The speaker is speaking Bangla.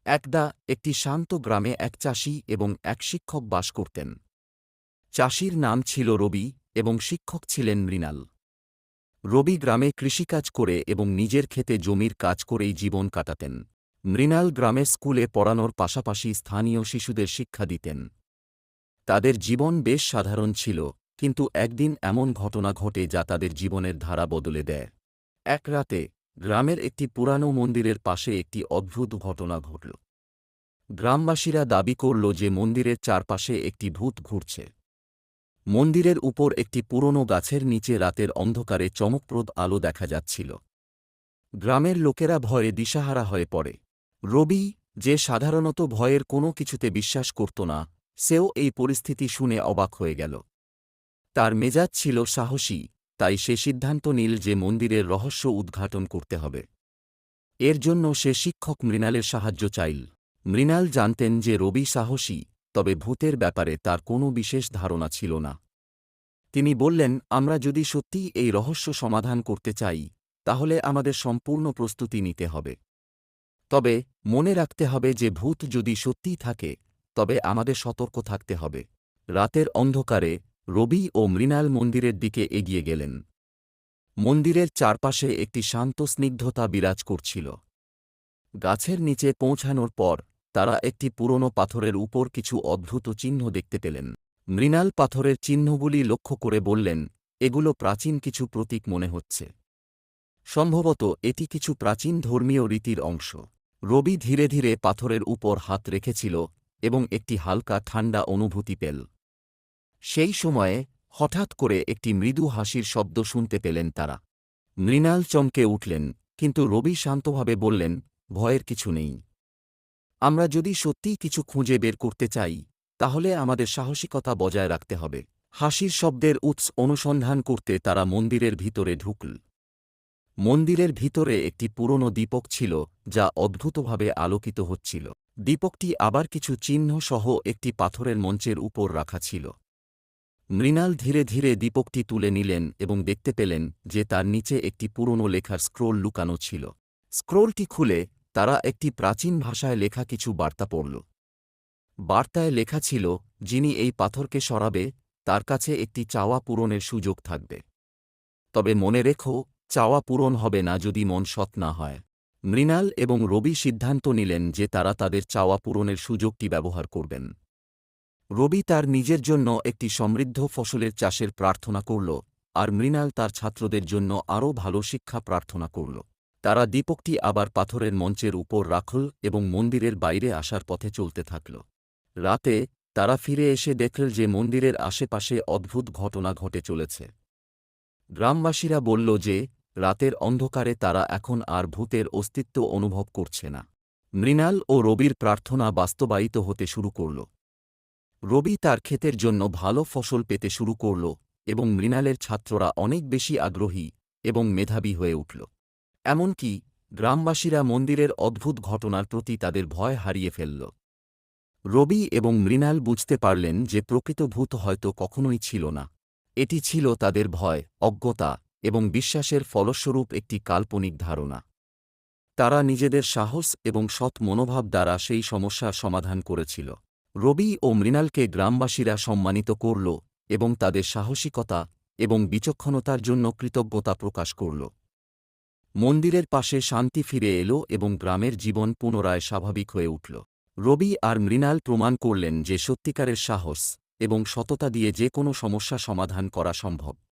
একদা একটি শান্ত গ্রামে এক চাষি এবং এক শিক্ষক বাস করতেন। চাষির নাম ছিল রবি এবং শিক্ষক ছিলেন মৃণাল। রবি গ্রামে কৃষিকাজ করে এবং নিজের ক্ষেতে জমির কাজ করেই জীবন কাটাতেন। মৃণাল গ্রামের স্কুলে পড়ানোর পাশাপাশি স্থানীয় শিশুদের শিক্ষা দিতেন। তাদের জীবন বেশ সাধারণ ছিল, কিন্তু একদিন এমন ঘটনা ঘটে যা তাদের জীবনের ধারা বদলে দেয়। এক রাতে গ্রামের একটি পুরানো মন্দিরের পাশে একটি অদ্ভুত ঘটনা ঘটল। গ্রামবাসীরা দাবি করল যে মন্দিরের চারপাশে একটি ভূত ঘুরছে। মন্দিরের উপর একটি পুরনো গাছের নিচে রাতের অন্ধকারে চমকপ্রদ আলো দেখা যাচ্ছিল। গ্রামের লোকেরা ভয়ে দিশাহারা হয়ে পড়ে। রবি, যে সাধারণত ভয়ের কোনো কিছুতে বিশ্বাস করত না, সেও এই পরিস্থিতি শুনে অবাক হয়ে গেল। তার মেজাজ ছিল সাহসী, তাই সে সিদ্ধান্ত নিল যে মন্দিরের রহস্য উদ্ঘাটন করতে হবে। এর জন্য সে শিক্ষক মৃণালের সাহায্য চাইল। মৃণাল জানতেন যে রবি সাহসী, তবে ভূতের ব্যাপারে তার কোনো বিশেষ ধারণা ছিল না। তিনি বললেন, আমরা যদি সত্যিই এই রহস্য সমাধান করতে চাই, তাহলে আমাদের সম্পূর্ণ প্রস্তুতি নিতে হবে। তবে মনে রাখতে হবে যে ভূত যদি সত্যিই থাকে, তবে আমাদের সতর্ক থাকতে হবে। রাতের অন্ধকারে রবি ও মৃণাল মন্দিরের দিকে এগিয়ে গেলেন। মন্দিরের চারপাশে একটি শান্ত স্নিগ্ধতা বিরাজ করছিল। গাছের নিচে পৌঁছানোর পর তারা একটি পুরনো পাথরের উপর কিছু অদ্ভুত চিহ্ন দেখতে পেলেন। মৃণাল পাথরের চিহ্নগুলি লক্ষ্য করে বললেন, এগুলো প্রাচীন কিছু প্রতীক মনে হচ্ছে। সম্ভবত এটি কিছু প্রাচীন ধর্মীয় রীতির অংশ। রবি ধীরে ধীরে পাথরের উপর হাত রেখেছিল এবং একটি হালকা ঠান্ডা অনুভূতি পেল। সেই সময়ে হঠাৎ করে একটি মৃদু হাসির শব্দ শুনতে পেলেন তারা। মৃণাল চমকে উঠলেন, কিন্তু রবি শান্তভাবে বললেন, ভয়ের কিছু নেই। আমরা যদি সত্যিই কিছু খুঁজে বের করতে চাই, তাহলে আমাদের সাহসিকতা বজায় রাখতে হবে। হাসির শব্দের উৎস অনুসন্ধান করতে তারা মন্দিরের ভিতরে ঢুকল। মন্দিরের ভিতরে একটি পুরনো দীপক ছিল, যা অদ্ভুতভাবে আলোকিত হচ্ছিল। দীপকটি আবার কিছু চিহ্ন সহ একটি পাথরের মঞ্চের উপর রাখা ছিল। মৃণাল ধীরে ধীরে দীপকটি তুলে নিলেন এবং দেখতে পেলেন যে তার নিচে একটি পুরনো লেখার স্ক্রোল লুকানো ছিল। স্ক্রোলটি খুলে তারা একটি প্রাচীন ভাষায় লেখা কিছু বার্তা পড়ল। বার্তায় লেখা ছিল, যিনি এই পাথরকে সরাবে, তার কাছে একটি চাওয়া পূরণের সুযোগ থাকবে। তবে মনে রেখো, চাওয়া পূরণ হবে না যদি মন সৎ না হয়। মৃণাল এবং রবি সিদ্ধান্ত নিলেন যে তারা তাদের চাওয়া পূরণের সুযোগটি ব্যবহার করবেন। রবি তার নিজের জন্য একটি সমৃদ্ধ ফসলের চাষের প্রার্থনা করল, আর মৃণাল তার ছাত্রদের জন্য আরও ভালো শিক্ষা প্রার্থনা করল। তারা দীপকটি আবার পাথরের মঞ্চের উপর রাখল এবং মন্দিরের বাইরে আসার পথে চলতে থাকল। রাতে তারা ফিরে এসে দেখল যে মন্দিরের আশেপাশে অদ্ভুত ঘটনা ঘটে চলেছে। গ্রামবাসীরা বলল যে রাতের অন্ধকারে তারা এখন আর ভূতের অস্তিত্ব অনুভব করছে না। মৃণাল ও রবির প্রার্থনা বাস্তবায়িত হতে শুরু করল। রবি তার ক্ষেতের জন্য ভালো ফসল পেতে শুরু করল এবং মৃণালের ছাত্ররা অনেক বেশি আগ্রহী এবং মেধাবী হয়ে উঠল। এমনকি গ্রামবাসীরা মন্দিরের অদ্ভুত ঘটনার প্রতি তাদের ভয় হারিয়ে ফেলল। রবি এবং মৃণাল বুঝতে পারলেন যে প্রকৃত ভূত হয়তো কখনোই ছিল না। এটি ছিল তাদের ভয়, অজ্ঞতা এবং বিশ্বাসের ফলস্বরূপ একটি কাল্পনিক ধারণা। তারা নিজেদের সাহস এবং সৎ মনোভাব দ্বারা সেই সমস্যার সমাধান করেছিল। রবি ও মৃণালকে গ্রামবাসীরা সম্মানিত করল এবং তাদের সাহসিকতা এবং বিচক্ষণতার জন্য কৃতজ্ঞতা প্রকাশ করল। মন্দিরের পাশে শান্তি ফিরে এলো এবং গ্রামের জীবন পুনরায় স্বাভাবিক হয়ে উঠল। রবি আর মৃণাল প্রমাণ করলেন যে সত্যিকারের সাহস এবং সততা দিয়ে যে কোনো সমস্যা সমাধান করা সম্ভব।